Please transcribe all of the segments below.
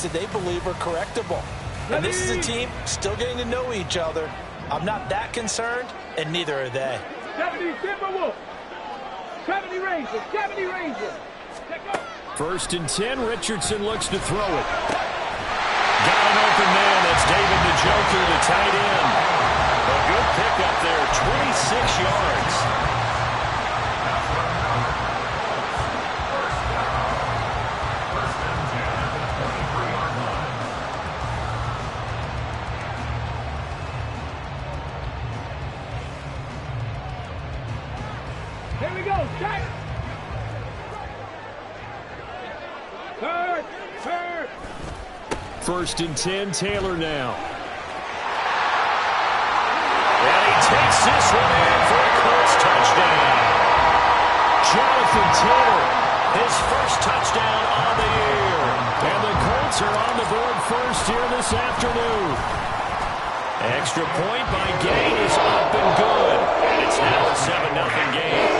mistakes that they believe are correctable. And this is a team still getting to know each other. I'm not that concerned, and neither are they. 70 Timberwolves. 70 Rangers. 70 Rangers. 1st and 10. Richardson looks to throw it. Got an open man. That's David Njoku, the tight end. A good pickup there. 26 yards. Here we go. Check. Third. 1st and 10, Taylor now. And he takes this one in for a Colts touchdown. Jonathan Taylor, his first touchdown on the year. And the Colts are on the board first here this afternoon. Extra point by Gay is up and good. And it's now a 7-0 game.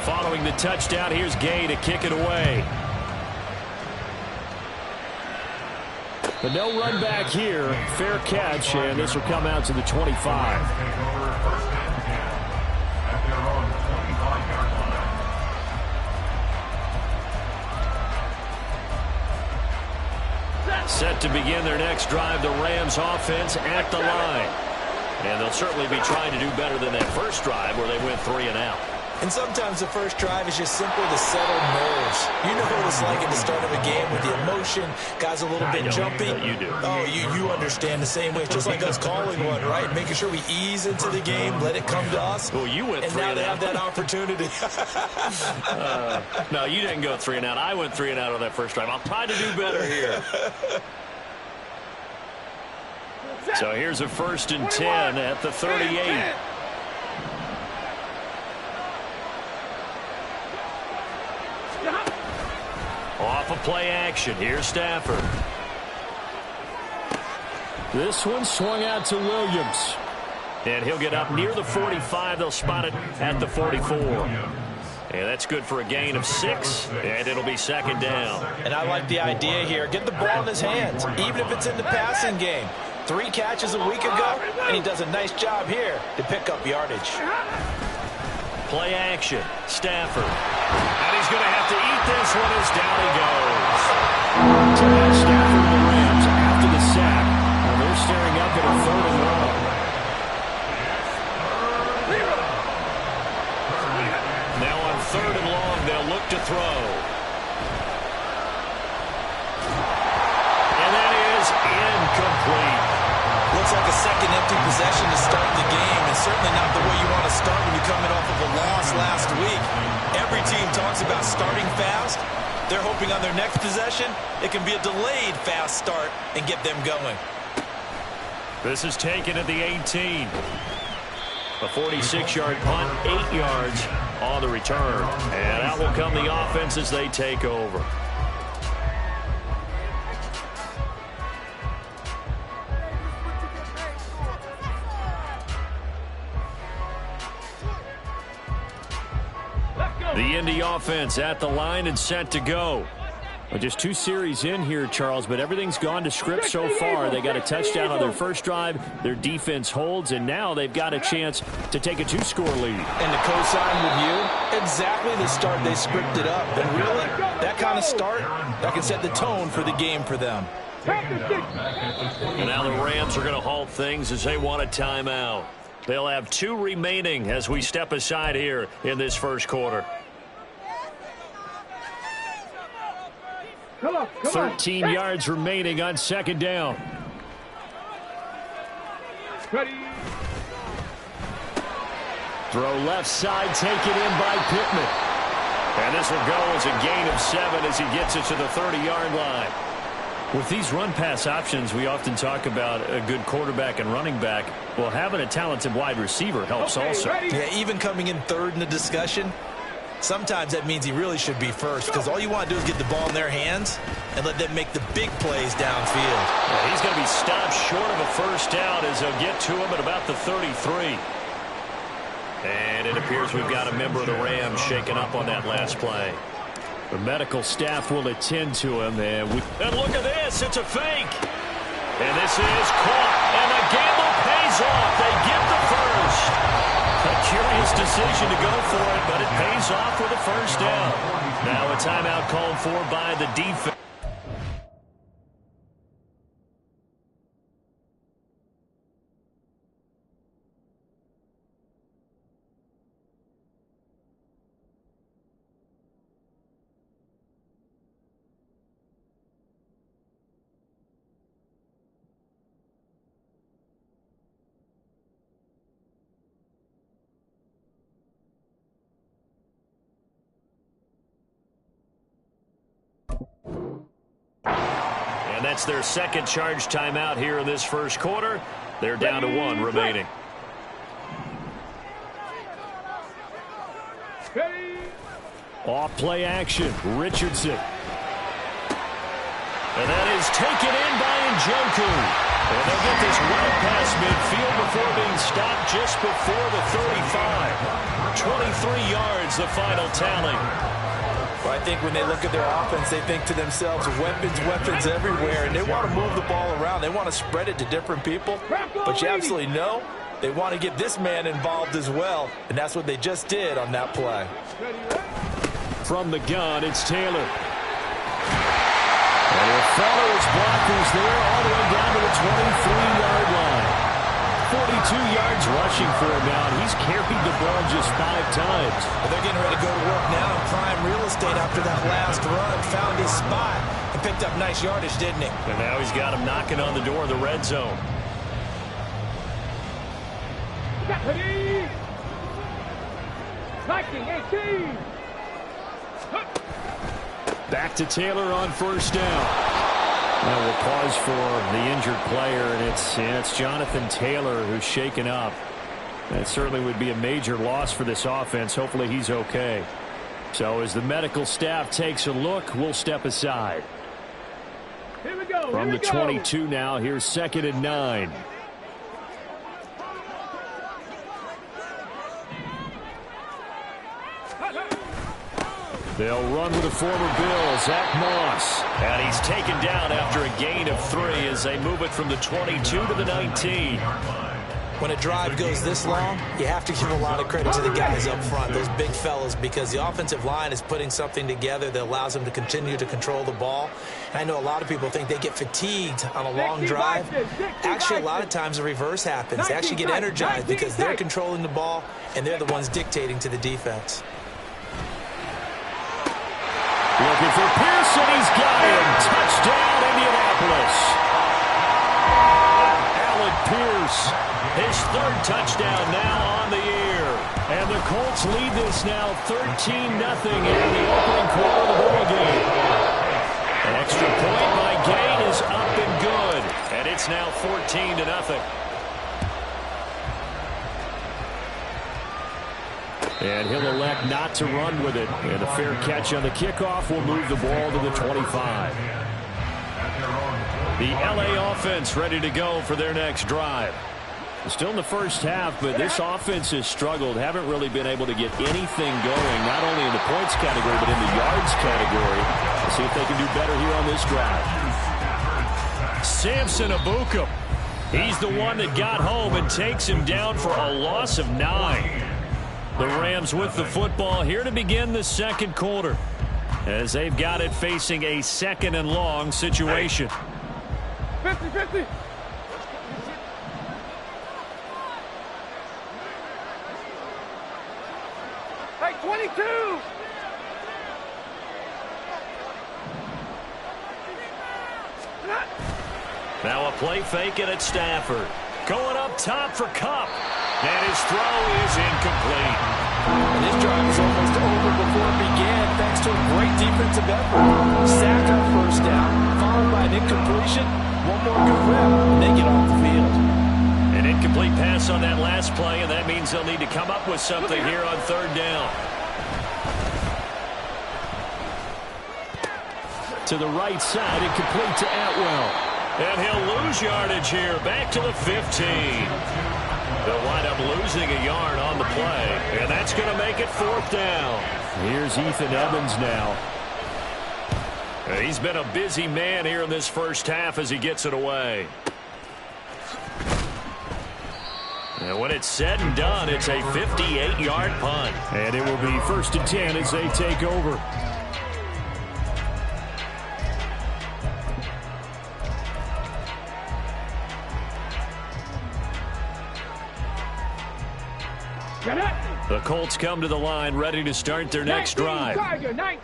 Following the touchdown, here's Gay to kick it away. But no run back here. Fair catch, and this will come out to the 25. Set to begin their next drive, the Rams offense at the line. And they'll certainly be trying to do better than that first drive where they went 3 and out. And sometimes the first drive is just simply to settle nerves. You know what it's like at the start of a game with the emotion, guys a little bit jumpy. You do. Oh, you understand the same way. It's just like us calling one, right? Making sure we ease into the game, let it come to us. Well, you went 3 and out. And now they have that opportunity. No, you didn't go 3 and out. I went 3 and out on that first drive. I'll try to do better here. So here's a 1st and 10 at the 38. Off of play action. Here's Stafford. This one swung out to Williams. And he'll get up near the 45. They'll spot it at the 44. And that's good for a gain of 6. And it'll be 2nd down. And I like the idea here. Get the ball in his hands, even if it's in the passing game. 3 catches a week ago, and he does a nice job here to pick up yardage. Play action. Stafford. And he's going to have to eat this one as down he goes. So that's Stafford and the Rams after the sack. Well, they're staring up at a 3rd and long. Now on 3rd and long, they'll look to throw. And that is incomplete. Looks like a second empty possession to start the game, and certainly not the way you want to start when you're coming off of a loss last week. Every team talks about starting fast. They're hoping on their next possession it can be a delayed fast start and get them going. This is taken at the 18. A 46-yard punt, 8 yards on the return. And out will come the offense as they take over. The Indy offense at the line and set to go. Well, just 2 series in here, Charles, but everything's gone to script so far. They got a touchdown on their first drive. Their defense holds, and now they've got a chance to take a 2-score lead. And to co-sign with you, exactly the start they scripted up. And really, that kind of start, that can set the tone for the game for them. And now the Rams are going to halt things as they want a timeout. They'll have 2 remaining as we step aside here in this first quarter. 13 yards remaining on 2nd down. Ready. Throw left side, taken in by Pittman. And this will go as a gain of 7 as he gets it to the 30-yard line. With these run-pass options, we often talk about a good quarterback and running back. Well, having a talented wide receiver helps also. Ready? Yeah, even coming in third in the discussion, sometimes that means he really should be first, because all you want to do is get the ball in their hands and let them make the big plays downfield. Yeah, he's going to be stopped short of a first down as they'll get to him at about the 33. And it appears we've got a member of the Rams shaken up on that last play. The medical staff will attend to him. And look at this. It's a fake. And this is caught. And the gamble pays off. They get the first. A curious decision to go for it, but it pays off with a first down. Now a timeout called for by the defense. And that's their second charge timeout here in this first quarter. They're down to 1 remaining. Off play action. Richardson. And that is taken in by Njoku. And they'll get this well past midfield before being stopped just before the 35. 23 yards, the final tally. Well, I think when they look at their offense, they think to themselves, weapons everywhere, and they want to move the ball around. They want to spread it to different people, but you absolutely know they want to get this man involved as well, and that's what they just did on that play. From the gun, it's Taylor. And he'll follow his blockers there all the way down to the 23-yard line. 42 yards rushing for him now, and he's carried the ball just 5 times. Well, they're getting ready to go to work now in prime real estate after that last run. Found his spot and picked up nice yardage, didn't he? And now he's got him knocking on the door of the red zone. Ready? Viking 18. Back to Taylor on first down. Now we'll pause for the injured player, and it's Jonathan Taylor who's shaken up. That certainly would be a major loss for this offense. Hopefully he's okay. So as the medical staff takes a look, we'll step aside. Here we go. From the 22 now, here's 2nd and 9. They'll run with the former Bill, Zach Moss. And he's taken down after a gain of 3 as they move it from the 22 to the 19. When a drive goes this long, you have to give a lot of credit to the guys up front, those big fellas, because the offensive line is putting something together that allows them to continue to control the ball. And I know a lot of people think they get fatigued on a long drive. Actually, a lot of times the reverse happens. They actually get energized because they're controlling the ball, and they're the ones dictating to the defense. Looking for Pearson. He's got him. Touchdown, Indianapolis. Alec Pierce, his 3rd touchdown now on the year. And the Colts lead this now 13-0 in the opening quarter of the ball game. An extra point by Gain is up and good. And it's now 14-0. And he'll elect not to run with it. And a fair catch on the kickoff will move the ball to the 25. The LA offense ready to go for their next drive. Still in the first half, but this offense has struggled. Haven't really been able to get anything going, not only in the points category, but in the yards category. We'll see if they can do better here on this drive. Samson Ebukam. He's the one that got home and takes him down for a loss of 9. The Rams with the football here to begin the second quarter, as they've got it facing a 2nd and long situation. 50-50. Hey, 22. Now a play fake and it's Stafford. Going up top for Kupp. And his throw is incomplete. And this drive is almost over before it began, thanks to a great defensive effort. Sack on first down, followed by an incompletion. One more good rep, and they get off the field. And An incomplete pass on that last play, and that means they'll need to come up with something here on third down. To the right side, incomplete to Atwell. And he'll lose yardage here, back to the 15. They'll wind up losing a yard on the play, and that's going to make it fourth down. Here's Ethan Evans now. He's been a busy man here in this first half as he gets it away. And when it's said and done, it's a 58-yard punt. And it will be 1st and 10 as they take over. The Colts come to the line ready to start their next drive.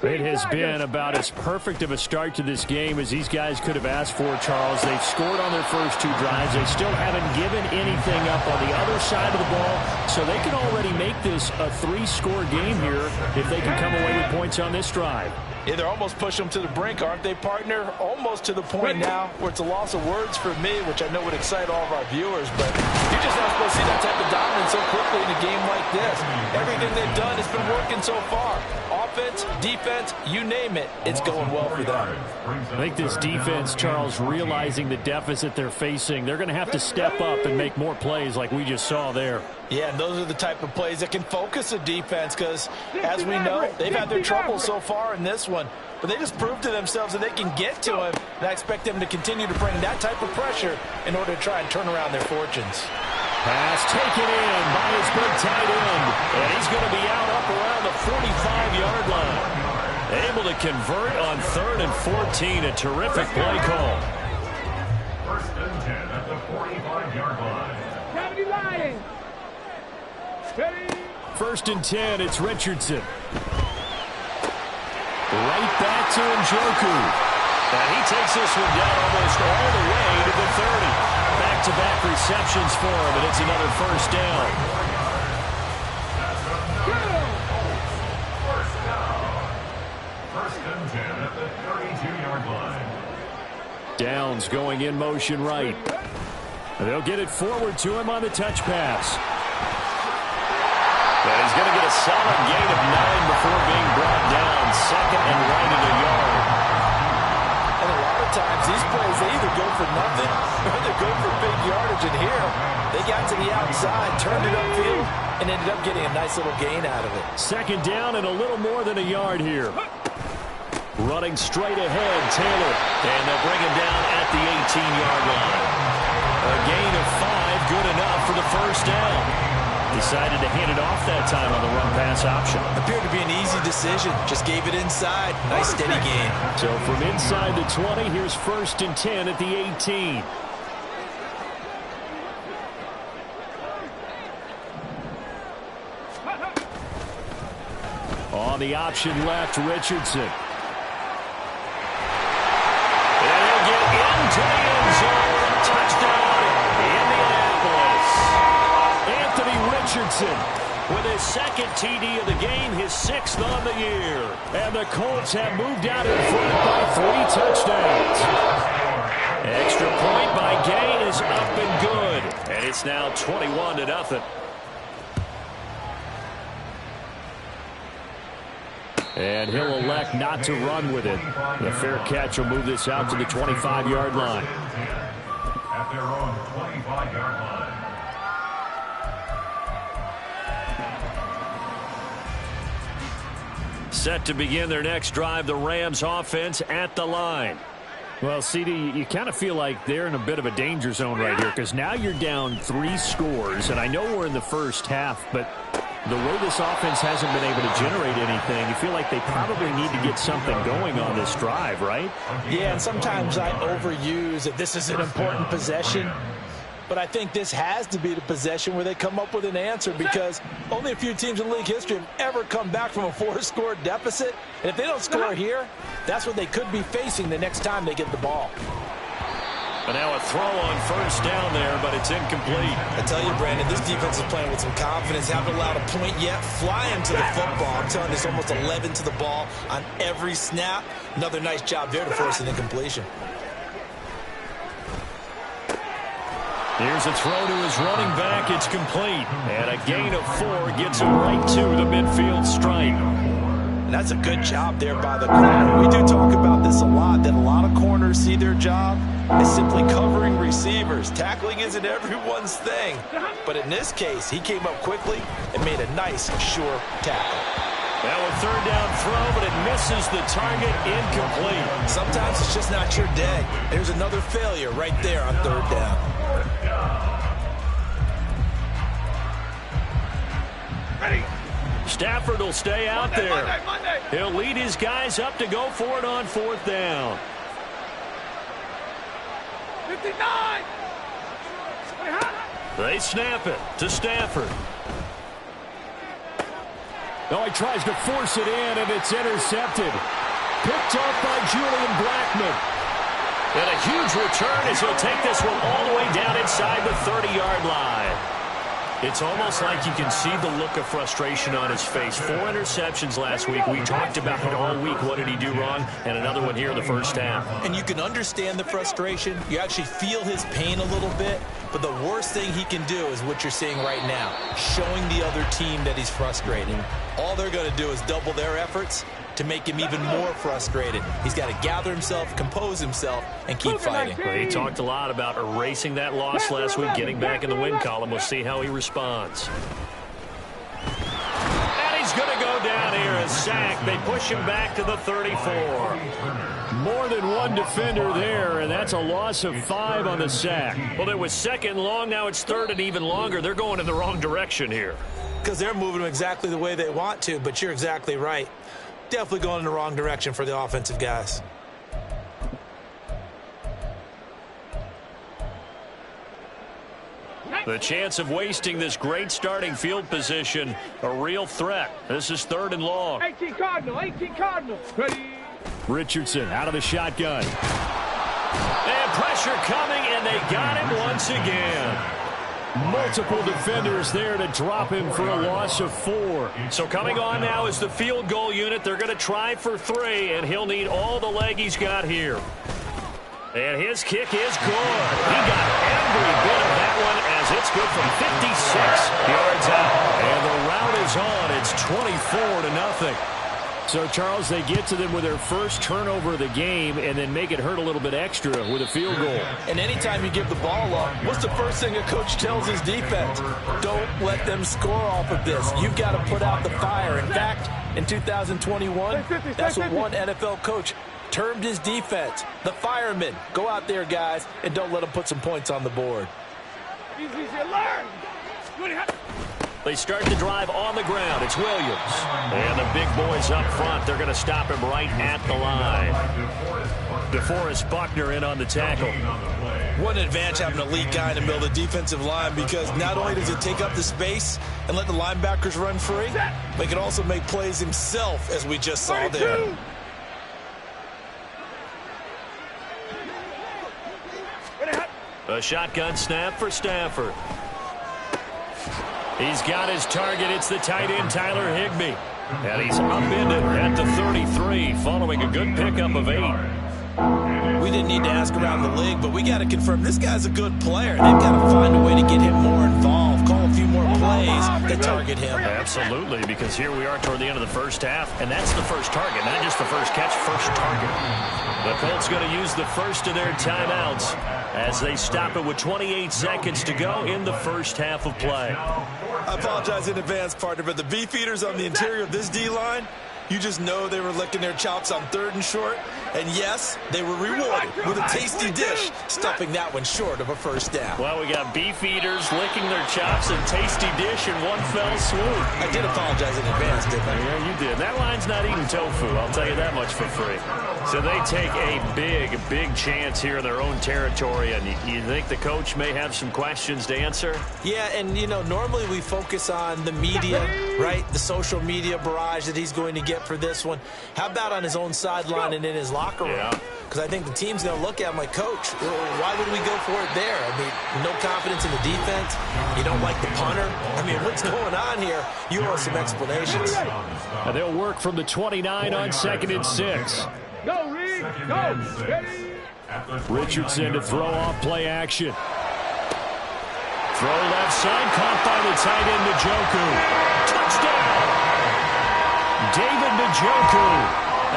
It has been about as perfect of a start to this game as these guys could have asked for, Charles. They've scored on their first 2 drives. They still haven't given anything up on the other side of the ball, so they can already make this a 3-score game here if they can come away with points on this drive. Yeah, they're almost pushing them to the brink, aren't they, partner? Almost to the point now where it's a loss of words for me, which I know would excite all of our viewers, but you're just not supposed to see that type of dominance so quickly in a game like this. Everything they've done has been working so far. Offense, defense, you name it, it's going well for them. I think this defense, Charles, realizing the deficit they're facing, they're going to have to step up and make more plays like we just saw there. Yeah, and those are the type of plays that can focus a defense because, as we know, they've had their trouble so far in this one. But they just proved to themselves that they can get to him, and I expect them to continue to bring that type of pressure in order to try and turn around their fortunes. Pass taken in by his big tight end, and he's going to be out up around the 45-yard line. Able to convert on 3rd and 14, a terrific play call. 1st and 10 at the 45-yard line. 1st and 10, it's Richardson. Right back to Njoku. And he takes this one down almost all the way to the 30. Back-to-back receptions for him, and it's another 1st down. First down. 1st and 10 at the 32-yard line. Downs going in motion right. And they'll get it forward to him on the touch pass. And he's going to get a solid gain of 9 before being brought down. 2nd and right at a yard. And a lot of times these plays, they either go for nothing or they go for big yardage. And here, they got to the outside, turned it upfield, and ended up getting a nice little gain out of it. 2nd down and a little more than a yard here. Running straight ahead, Taylor. And they'll bring him down at the 18-yard line. A gain of 5, good enough for the 1st down. Decided to hand it off that time on the run-pass option. Appeared to be an easy decision. Just gave it inside. Nice steady gain. So from inside the 20, here's 1st and 10 at the 18. On the option left, Richardson. And he'll get into the end zone. Touchdown, Indianapolis. Anthony Richardson with his 2nd TD of the game, his 6th on the year. And the Colts have moved out in front by 3 touchdowns. Extra point by Gay is up and good. And it's now 21-0. And he'll elect not to run with it. The fair catch will move this out to the 25-yard line. At their own 25-yard line. Set to begin their next drive, the Rams offense at the line. Well, CD, you kind of feel like they're in a bit of a danger zone right here because now you're down 3 scores, and I know we're in the first half, but the way this offense hasn't been able to generate anything, you feel like they probably need to get something going on this drive, right? Yeah, and sometimes I overuse that this is an important possession. But I think this has to be the possession where they come up with an answer because only a few teams in league history have ever come back from a 4-score deficit. And if they don't score here, that's what they could be facing the next time they get the ball. And now a throw on 1st down there, but it's incomplete. I tell you, Brandon, this defense is playing with some confidence. Haven't allowed a point yet. Flying to the football. I'm telling you, it's almost 11 to the ball on every snap. Another nice job there to force an incompletion. Here's a throw to his running back. It's complete. And a gain of 4 gets him right to the midfield stripe. And that's a good job there by the corner. We do talk about this a lot, that a lot of corners see their job as simply covering receivers. Tackling isn't everyone's thing. But in this case, he came up quickly and made a nice, sure tackle. Now a third down throw, but it misses the target, incomplete. Sometimes it's just not your day. There's another failure right there on third down. Ready. Stafford will stay out there. Monday. He'll lead his guys up to go for it on fourth down. 59. They snap it to Stafford. Oh, he tries to force it in, and it's intercepted. Picked off by Julian Blackmon. And a huge return as he'll take this one all the way down inside the 30-yard line. It's almost like you can see the look of frustration on his face. 4 interceptions last week. We talked about it all week. What did he do wrong? And another one here in the first half. And you can understand the frustration. You actually feel his pain a little bit. But the worst thing he can do is what you're seeing right now, showing the other team that he's frustrated. All they're going to do is double their efforts to make him even more frustrated. He's got to gather himself, compose himself, and keep fighting. Well, he talked a lot about erasing that loss last week, getting back in the win column. We'll see how he responds. And he's going to go down here, a sack. They push him back to the 34. More than one defender there, and that's a loss of 5 on the sack. Well, it was second long. Now it's third and even longer. They're going in the wrong direction here. Because they're moving exactly the way they want to, but you're exactly right. Definitely going in the wrong direction for the offensive guys. The chance of wasting this great starting field position, a real threat. This is third and long. 18 Cardinal. Ready. Richardson out of the shotgun. And pressure coming, and they got him once again. Multiple defenders there to drop him for a loss of 4. So coming on now is the field goal unit. They're going to try for 3, and he'll need all the leg he's got here. And his kick is good. He got every bit of that one as it's good from 56 yards out. And the route is on. It's 24-0. So, Charles, they get to them with their first turnover of the game and then make it hurt a little bit extra with a field goal. And anytime you give the ball up, what's the first thing a coach tells his defense? Don't let them score off of this. You've got to put out the fire. In fact, in 2021, that's what one NFL coach termed his defense. The firemen. Go out there, guys, and don't let them put some points on the board. Easy, learn. They start the drive on the ground. It's Williams. And the big boys up front, they're going to stop him right at the line. DeForest Buckner in on the tackle. What an advantage having an elite guy in the middle of the defensive line, because not only does it take up the space and let the linebackers run free, but he can also make plays himself, as we just saw there. A shotgun snap for Stafford. He's got his target. It's the tight end, Tyler Higbee. And he's upended at the 33, following a good pickup of 8. We didn't need to ask around the league, but we got to confirm this guy's a good player. They've got to find a way to get him more involved, call a few more plays that target him. Absolutely, because here we are toward the end of the first half, and that's the first target, not just the first catch, first target. The Colts going to use the first of their timeouts as they stop it with 28 seconds to go in the first half of play. I apologize in advance, partner, but the beefeaters on the interior of this D-line, you just know they were licking their chops on 3rd and short. And yes, they were rewarded with a tasty dish, stuffing that one short of a first down. Well, we got beef eaters licking their chops and tasty dish in one fell swoop. I did apologize in advance, didn't I? Yeah, you did. That line's not eating tofu, I'll tell you that much for free. So they take a big chance here in their own territory, and you think the coach may have some questions to answer? Yeah, and, you know, normally we focus on the media, right? The social media barrage that he's going to get for this one. How about on his own sideline and in his locker room? Yeah. Because I think the team's going to look at him like, Coach, why would we go for it there? I mean, no confidence in the defense. You don't like the punter. I mean, what's going on here? You owe us some explanations. And they'll work from the 29 on 2nd and 6. Go, Reed. Go. Ready. Richardson to throw off play action. Throw left side, caught by the tight end, Njoku. Touchdown! David Njoku,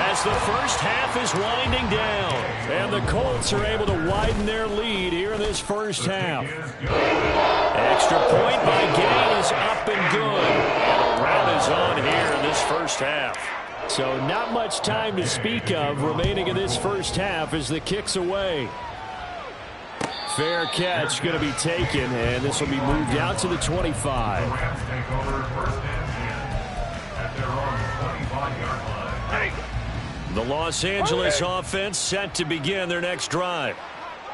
as the first half is winding down. And the Colts are able to widen their lead here in this first half. Extra point by Gay is up and good. And the rout is on here in this first half. So not much time to speak of remaining in this first half as the kick's away. Fair catch going to be taken, and this will be moved out to the 25. The Rams take over first and 10 at their own 25-yard line. The Los Angeles offense set to begin their next drive.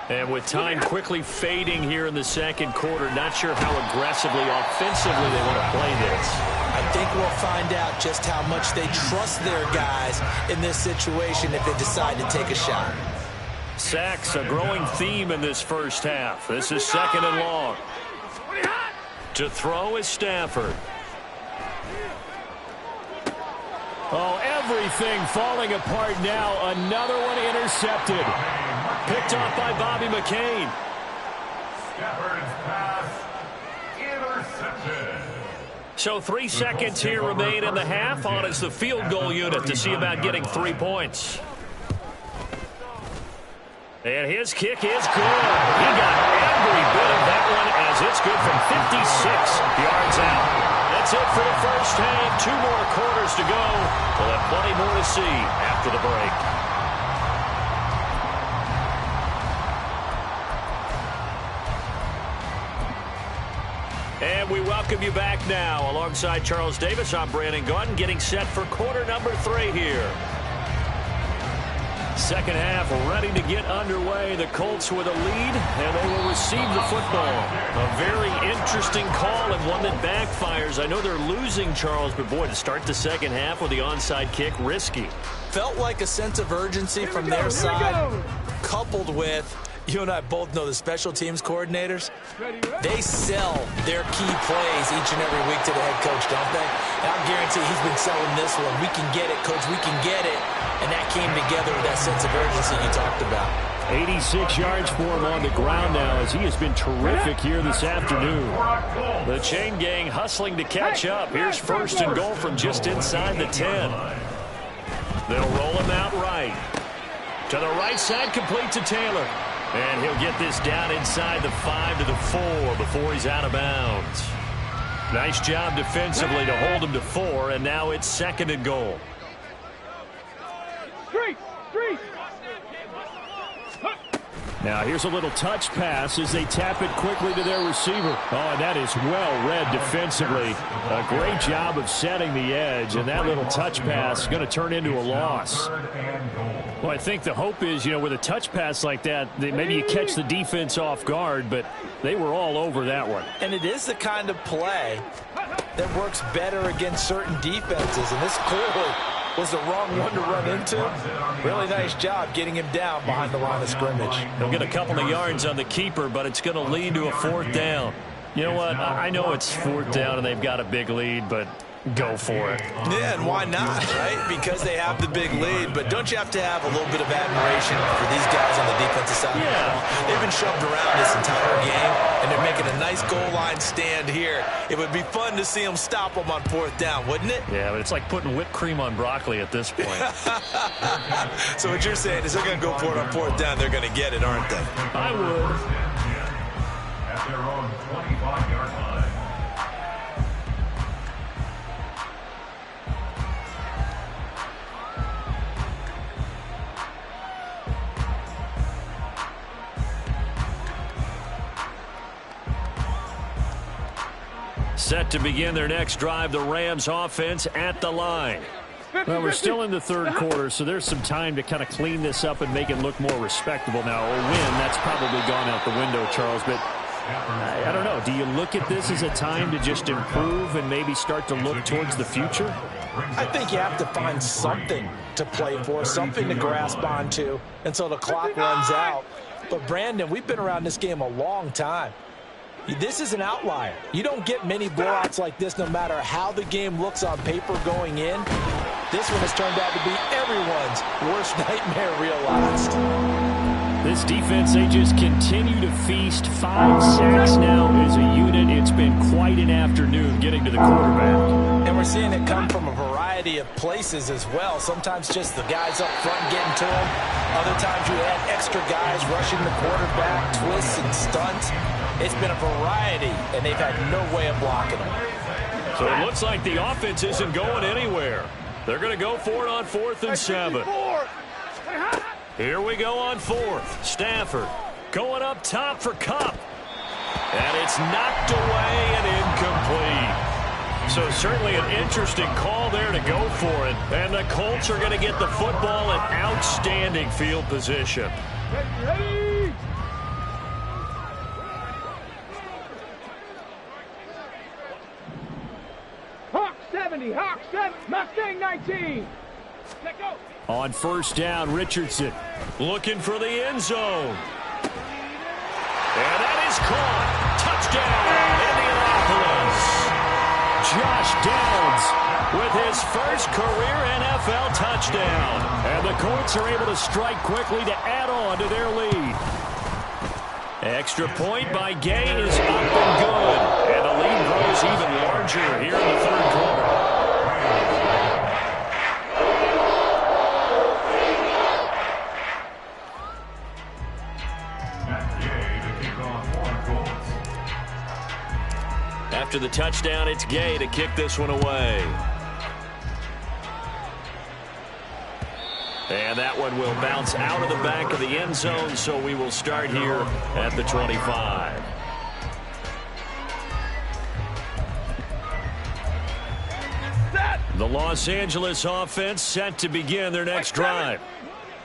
And with time quickly fading here in the second quarter, not sure how aggressively, offensively they want to play this. I think we'll find out just how much they trust their guys in this situation if they decide to take a shot. Sacks, a growing theme in this first half. This is second and long. To throw is Stafford. Oh, everything falling apart now. Another one intercepted. Picked off by Bobby McCain. Stafford's pass intercepted. So 3 seconds here remain in the half. On is the field goal unit to see about getting 3 points. And his kick is good. He got every bit of that one as it's good from 56 yards out. That's it for the first half. 2 more quarters to go. We'll have plenty more to see after the break. And we welcome you back now. Alongside Charles Davis, I'm Brandon Gaudin, getting set for quarter number 3 here. Second half ready to get underway. The Colts with a lead, and they will receive the football. A very interesting call and one that backfires. I know they're losing, Charles, but boy, to start the second half with the onside kick, risky. Felt like a sense of urgency from their side, coupled with, you and I both know the special teams coordinators, they sell their key plays each and every week to the head coach, don't they? And I guarantee he's been selling this one. We can get it, coach, we can get it. And that came together with that sense of urgency you talked about. 86 yards for him on the ground now as he has been terrific here this afternoon. The chain gang hustling to catch up. Here's first and goal from just inside the 10. They'll roll him out right. To the right side, complete to Taylor. And he'll get this down inside the 5 to the 4 before he's out of bounds. Nice job defensively to hold him to 4, and now it's second and goal. Now here's a little touch pass as they tap it quickly to their receiver. Oh, and that is well read defensively. A great job of setting the edge, and that little touch pass is going to turn into a loss. Well, I think the hope is, you know, with a touch pass like that, maybe you catch the defense off guard, but they were all over that one. And it is the kind of play that works better against certain defenses, and this clearly was the wrong one to run into. Really nice job getting him down behind the line of scrimmage. He'll get a couple of yards on the keeper, but it's going to lead to a 4th down. You know what? I know it's 4th down and they've got a big lead, but go for it. Yeah, and why not, right? Because they have the big lead, but don't you have to have a little bit of admiration for these guys on the defensive side? Yeah. They've been shoved around this entire game, and they're making a nice goal line stand here. It would be fun to see them stop them on 4th down, wouldn't it? Yeah, but it's like putting whipped cream on broccoli at this point. So what you're saying is they're going to go for it on 4th down. They're going to get it, aren't they? I would. At their own 25-yard line. Set to begin their next drive, the Rams offense at the line. Well, we're still in the third quarter, so there's some time to kind of clean this up and make it look more respectable. Now, a win, that's probably gone out the window, Charles, but I don't know. Do you look at this as a time to just improve and maybe start to look towards the future? I think you have to find something to play for, something to grasp onto until the clock runs out. But, Brandon, we've been around this game a long time. This is an outlier. You don't get many blowouts like this no matter how the game looks on paper going in. This one has turned out to be everyone's worst nightmare realized. This defense, they just continue to feast. 5 sacks now as a unit. It's been quite an afternoon getting to the quarterback. And we're seeing it come from a variety of places as well. Sometimes just the guys up front getting to him. Other times you add extra guys rushing the quarterback, twists and stunts. It's been a variety, and they've had no way of blocking them. So it looks like the offense isn't going anywhere. They're going to go for it on 4th and 7. Here we go on 4th. Stafford going up top for Kupp. And it's knocked away and incomplete. So certainly an interesting call there to go for it. And the Colts are going to get the football in outstanding field position. Ready? Hawk 70, Hawk 7, Mustang 19. Let go. On 1st down, Richardson looking for the end zone. And that is caught. Touchdown, Indianapolis. Josh Downs with his first career NFL touchdown. And the Colts are able to strike quickly to add on to their lead. Extra point by Gay is up and good. And the lead grows even larger here in the 3rd quarter. After the touchdown, it's Gay to kick this one away. And that one will bounce out of the back of the end zone, so we will start here at the 25. The Los Angeles offense set to begin their next drive.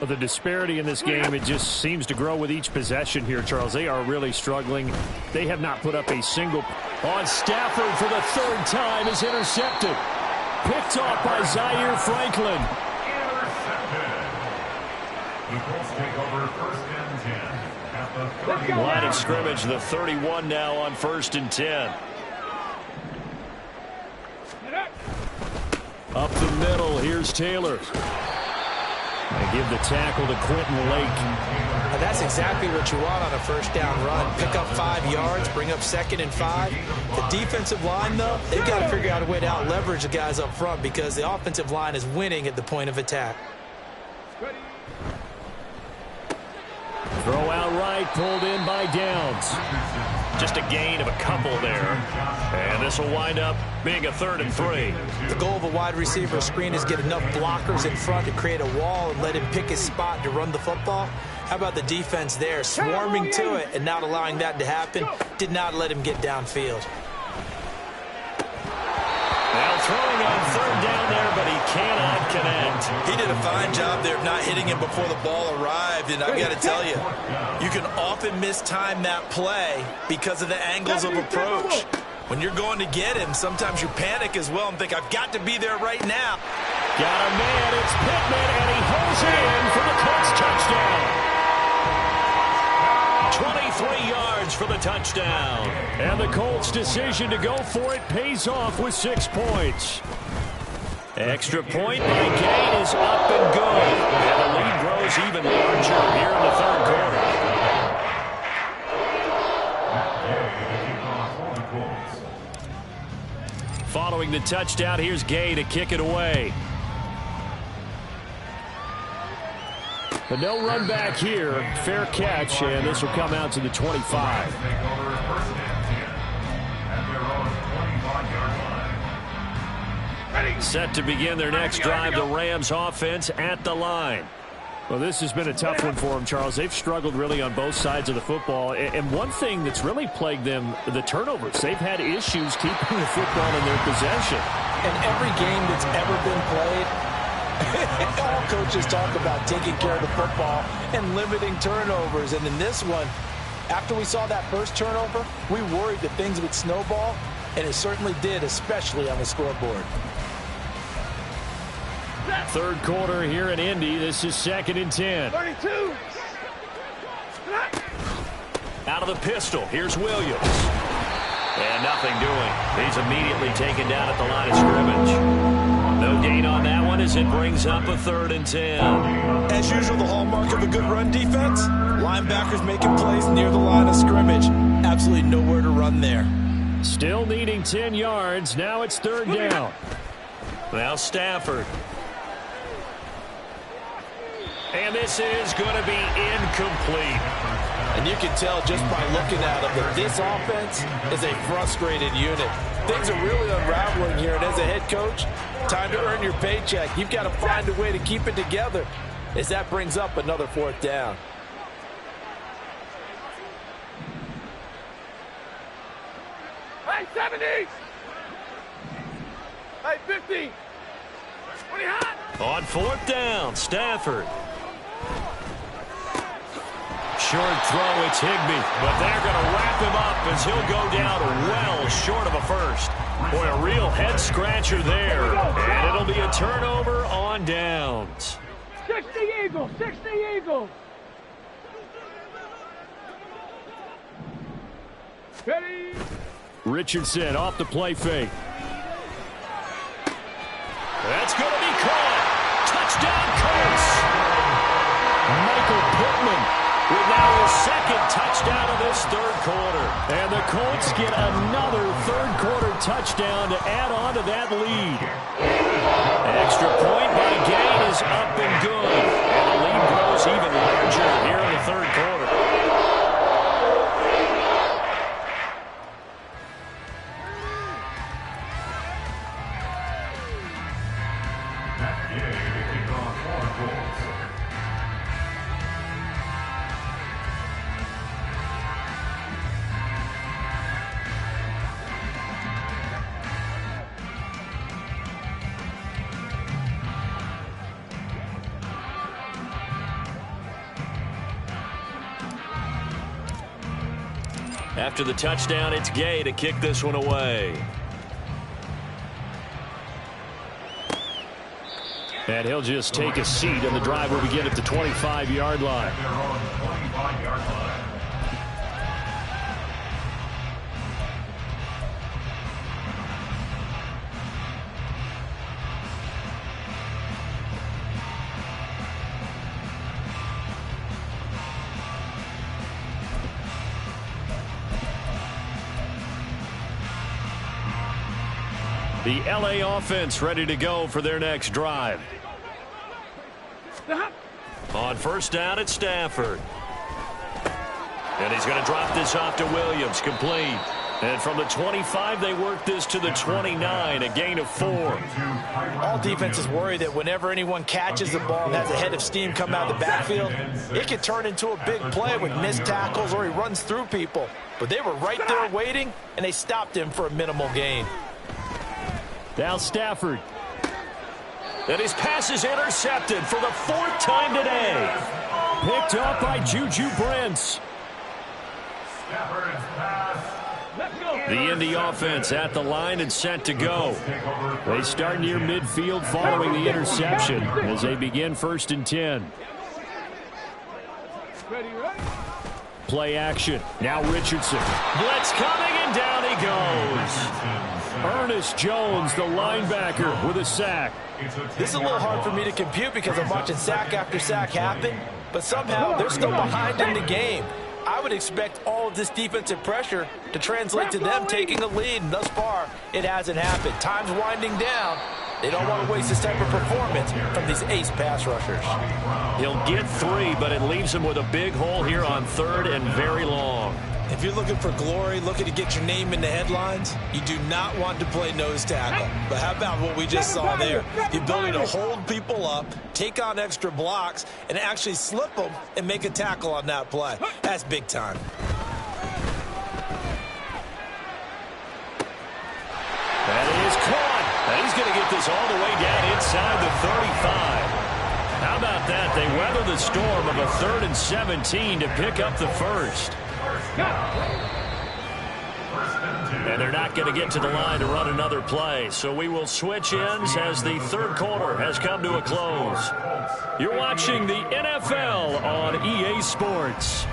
Well, the disparity in this game, it just seems to grow with each possession here, Charles. They are really struggling. They have not put up a single. On Stafford for the 3rd time is intercepted. Picked off by Zaire Franklin. Line of scrimmage, the 31 now on 1st and 10. Up the middle, here's Taylor. They give the tackle to Quentin Lake. And that's exactly what you want on a 1st down run. Pick up 5 yards, bring up 2nd and 5. The defensive line, though, they've got to figure out a way to out-leverage the guys up front because the offensive line is winning at the point of attack. Throw out right, pulled in by Downs. Just a gain of a couple there. And this will wind up being a 3rd and 3. The goal of a wide receiver screen is get enough blockers in front to create a wall and let him pick his spot to run the football. How about the defense there, swarming to it and not allowing that to happen? Did not let him get downfield. Now throwing on 3rd down there, but he cannot connect. He did a fine job there of not hitting him before the ball arrived, and I've got to tell you, you can often mistime that play because of the angles of approach. When you're going to get him, sometimes you panic as well and think, I've got to be there right now. Got a man, it's Pittman, and he holds it in for the Colts touchdown. 23 yards for the touchdown. And the Colts' decision to go for it pays off with 6 points. Extra point by Gay is up and good. And the lead grows even larger here in the 3rd quarter. Following the touchdown, here's Gay to kick it away. But no run back here. Fair catch, and this will come out to the 25. Set to begin their next drive, the Rams offense at the line. Well, this has been a tough one for them, Charles. They've struggled really on both sides of the football. And one thing that's really plagued them, the turnovers. They've had issues keeping the football in their possession. In every game that's ever been played, all coaches talk about taking care of the football and limiting turnovers. And in this one, after we saw that first turnover, we worried that things would snowball, and it certainly did, especially on the scoreboard. 3rd quarter here in Indy. This is 2nd and 10. 32. Out of the pistol, here's Williams. And nothing doing. He's immediately taken down at the line of scrimmage. No gain on that one as it brings up a 3rd and 10. As usual, the hallmark of a good run defense, linebackers making plays near the line of scrimmage. Absolutely nowhere to run there. Still needing 10 yards. Now it's 3rd down. Now Stafford. And this is going to be incomplete. And you can tell just by looking at them that this offense is a frustrated unit. Things are really unraveling here, and as a head coach, time to earn your paycheck. You've got to find a way to keep it together as that brings up another 4th down. Hey, 70! Hey, 50! 20 hot! On 4th down, Stafford. Short throw, it's Higbee, but they're going to wrap him up as he'll go down well short of a first. Boy, a real head-scratcher there, and it'll be a turnover on downs. 60 Eagles! 60 Eagles! Ready? Richardson off the play fake. That's going to be caught. Touchdown, Colts. Michael Pittman with now his 2nd touchdown of this 3rd quarter. And the Colts get another 3rd quarter touchdown to add on to that lead. An extra point by Gain is up and good. And the lead grows even larger here in the 3rd quarter. After the touchdown, it's Gay to kick this one away. And he'll just take a seat, and the drive will begin at the 25-yard line. The LA offense ready to go for their next drive. On 1st down, it's Stafford. And he's going to drop this off to Williams, complete. And from the 25, they work this to the 29, a gain of 4. All defenses worry that whenever anyone catches the ball and has a head of steam come out of the backfield, it can turn into a big play with missed tackles or he runs through people. But they were right there waiting, and they stopped him for a minimal gain. Now Stafford. And his pass is intercepted for the 4th time today. Picked up by Juju Brents. The Indy offense at the line and set to go. They start near midfield following the interception as they begin 1st and 10. Play action. Now Richardson. Blitz coming, and down he goes. Ernest Jones, the linebacker, with a sack. This is a little hard for me to compute because I'm watching sack after sack happen, but somehow they're still behind in the game. I would expect all of this defensive pressure to translate to them taking a lead, and thus far, it hasn't happened. Time's winding down. They don't want to waste this type of performance from these ace pass rushers. He'll get 3, but it leaves him with a big hole here on 3rd and very long. If you're looking for glory, looking to get your name in the headlines, you do not want to play nose tackle. But how about what we just saw there? The ability to hold people up, take on extra blocks, and actually slip them and make a tackle on that play. That's big time. That is caught. And he's going to get this all the way down inside the 35. How about that? They weather the storm of a 3rd and 17 to pick up the 1st. And they're not going to get to the line to run another play. So we will switch ends as the 3rd quarter has come to a close. You're watching the NFL on EA Sports.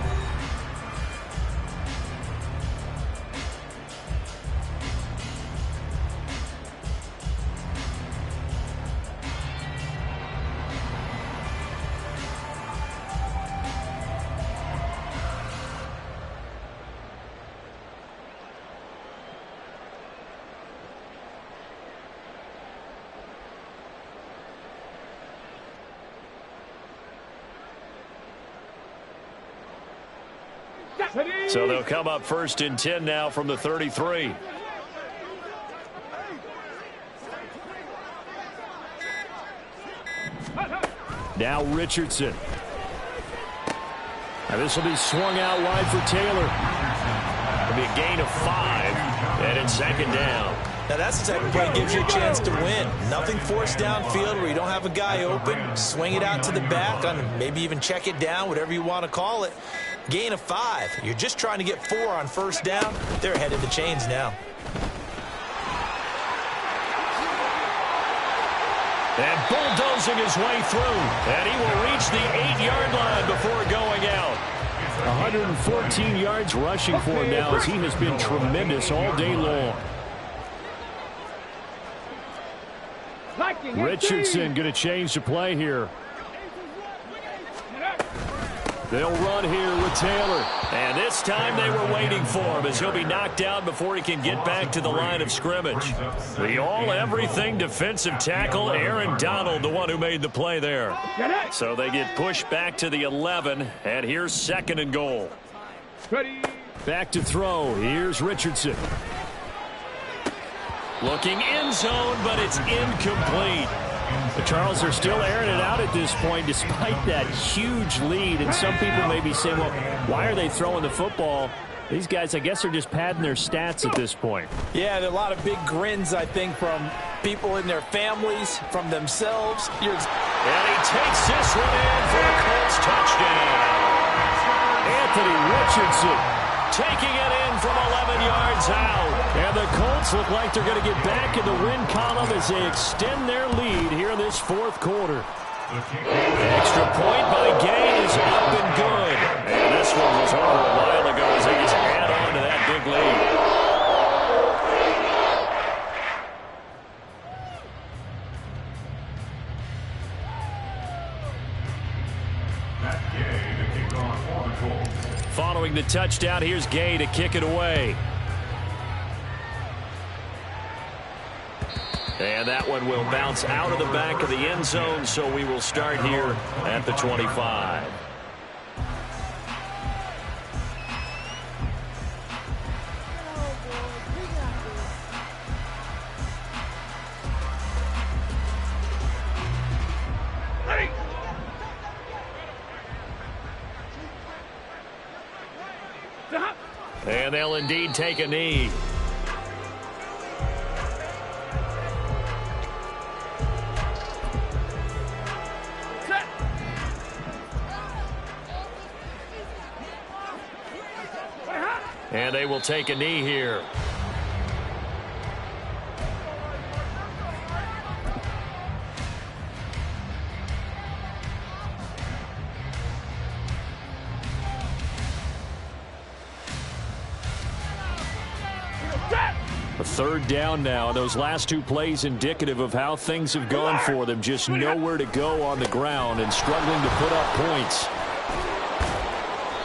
So they'll come up 1st and 10 now from the 33. Now Richardson. And this will be swung out wide for Taylor. It'll be a gain of 5, and it's 2nd down. Now that's the type of play that gives you a chance to win. Nothing forced downfield where you don't have a guy open. Swing it out to the back, maybe even check it down, whatever you want to call it. Gain of 5. You're just trying to get 4 on 1st down. They're ahead of the chains now. And bulldozing his way through. And he will reach the 8-yard line before going out. 114 yards rushing for him now as he has been tremendous all day long. Richardson going to change the play here. They'll run here with Taylor. And this time they were waiting for him as he'll be knocked down before he can get back to the line of scrimmage. The all-everything defensive tackle, Aaron Donald, the one who made the play there. So they get pushed back to the 11, and here's 2nd and goal. Back to throw. Here's Richardson. Looking end zone, but it's incomplete. The Charles are still airing it out at this point despite that huge lead. And some people may be saying, well, why are they throwing the football? These guys, I guess, are just padding their stats at this point. Yeah, there are a lot of big grins, I think, from people in their families, from themselves. And he takes this one in for a Colts touchdown. Anthony Richardson taking it in from 11 yards out. And the Colts look like they're going to get back in the win column as they extend their lead here in this 4th quarter. Extra point by Gay is up and good. And this one was over a while ago as they just add on to that big lead. Following the touchdown, here's Gay to kick it away. And that one will bounce out of the back of the end zone, so we will start here at the 25. And they'll indeed take a knee. And they will take a knee here. A 3rd down now, and those last 2 plays indicative of how things have gone for them. Just nowhere to go on the ground and struggling to put up points.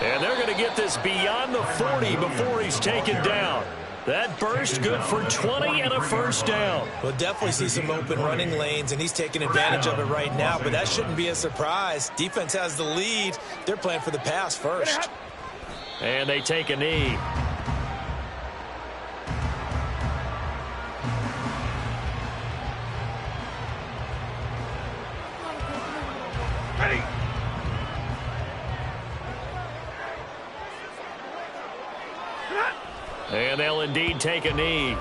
And they're going to get this beyond the 40 before he's taken down. That burst good for 20 and a 1st down. We'll definitely see some open running lanes, and he's taking advantage of it right now, but that shouldn't be a surprise. Defense has the lead. They're playing for the pass first. And they take a knee. Ready. And they'll indeed take a knee.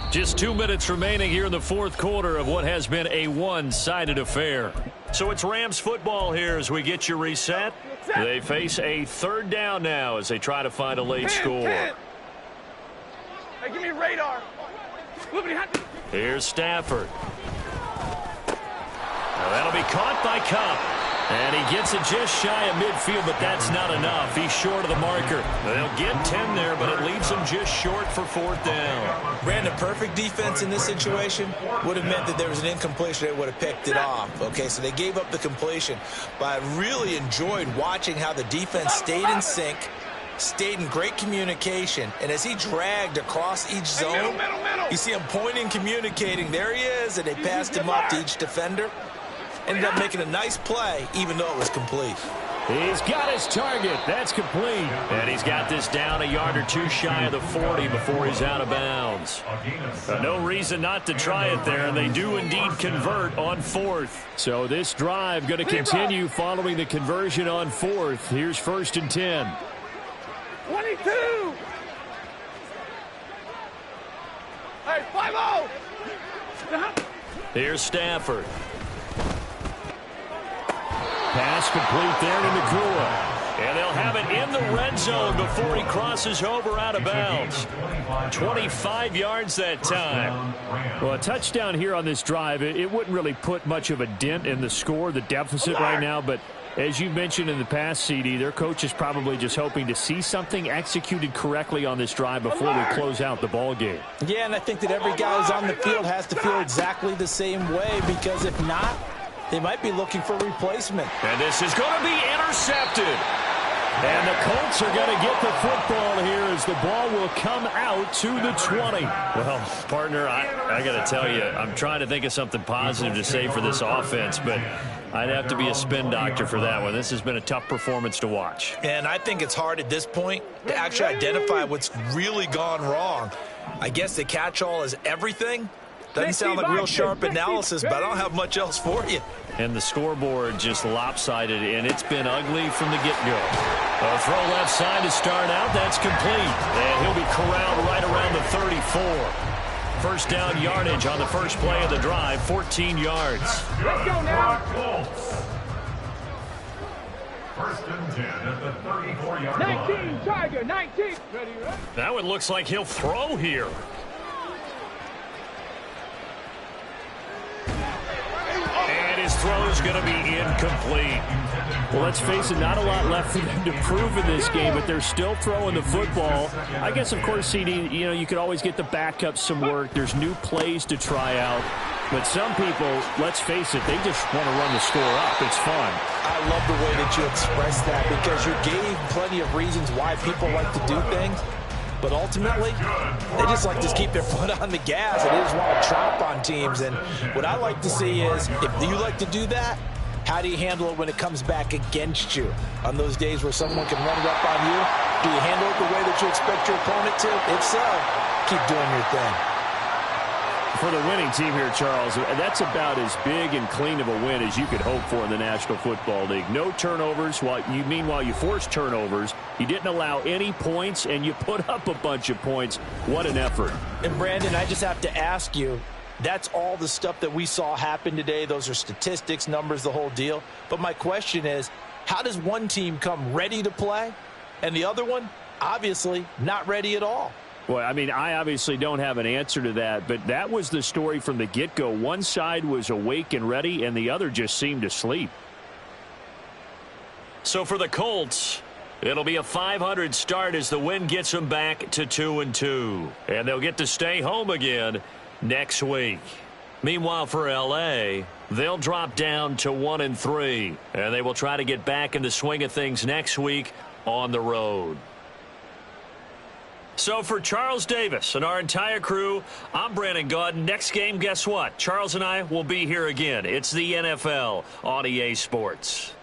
Just 2 minutes remaining here in the 4th quarter of what has been a one-sided affair. So it's Rams football here as we get you reset. They face a 3rd down now as they try to find a late score. Hey, give me radar. Here's Stafford. Now that'll be caught by Kupp. And he gets it just shy of midfield, but that's not enough. He's short of the marker. They'll get 10 there, but it leaves him just short for 4th down. Brandon, perfect defense in this situation would have meant that there was an incompletion. They would have picked it off. Okay, so they gave up the completion. But I really enjoyed watching how the defense stayed in sync, stayed in great communication, and as he dragged across each zone, You see him pointing, communicating. There he is, and they passed him up to each defender. Ended up making a nice play, even though it was complete. He's got his target. That's complete. And he's got this down a yard or two shy of the 40 before he's out of bounds. No reason not to try it there, and they do indeed convert on 4th. So this drive going to continue following the conversion on 4th. Here's 1st and 10. 22! Hey, 5-0! Here's Stafford. Pass complete there to Nakua. And they'll have it in the red zone before he crosses over out of bounds. 25 yards that time. Well, a touchdown here on this drive, it wouldn't really put much of a dent in the score, the deficit right now. But as you mentioned in the past, CD, their coach is probably just hoping to see something executed correctly on this drive before we close out the ball game. Yeah, and I think that every guy who's on the field has to feel exactly the same way, because if not, they might be looking for replacement. And this is going to be intercepted. And the Colts are going to get the football here as the ball will come out to the 20. Well, partner, I got to tell you, I'm trying to think of something positive to say for this offense, but I'd have to be a spin doctor for that one. This has been a tough performance to watch. And I think it's hard at this point to actually identify what's really gone wrong. I guess the catch-all is everything. Doesn't sound like real sharp analysis, but I don't have much else for you. And the scoreboard just lopsided, and it's been ugly from the get-go. A throw left side to start out. That's complete. And he'll be corralled right around the 34. First down yardage on the first play of the drive, 14 yards. Let's go now. First and 10 at the 34-yard line. 19, Tiger, 19. Ready, right? That one looks like he'll throw here. And his throw's going to be incomplete. Well, let's face it, not a lot left for them to prove in this game, but they're still throwing the football. I guess, of course, CD, you could always get the backup some work. There's new plays to try out. But some people, let's face it, they just want to run the score up. It's fun. I love the way that you expressed that, because you gave plenty of reasons why people like to do things. But ultimately, they just like to keep their foot on the gas, and they just want to trap on teams. And what I like to see is, if you like to do that, how do you handle it when it comes back against you? On those days where someone can run it up on you, do you handle it the way that you expect your opponent to? If so, keep doing your thing. For the winning team here, Charles, that's about as big and clean of a win as you could hope for in the National Football League. No turnovers. Meanwhile, you forced turnovers. You didn't allow any points, and you put up a bunch of points. What an effort. And, Brandon, I just have to ask you, that's all the stuff that we saw happen today. Those are statistics, numbers, the whole deal. But my question is, how does one team come ready to play, and the other one, obviously, not ready at all? Well, I mean, I obviously don't have an answer to that, but that was the story from the get-go. One side was awake and ready, and the other just seemed to sleep. So for the Colts, it'll be a .500 start as the win gets them back to 2-2. And they'll get to stay home again next week. Meanwhile, for L.A., they'll drop down to 1-3, and they will try to get back in the swing of things next week on the road. So for Charles Davis and our entire crew, I'm Brandon Gaudin. Next game, guess what? Charles and I will be here again. It's the NFL on EA Sports.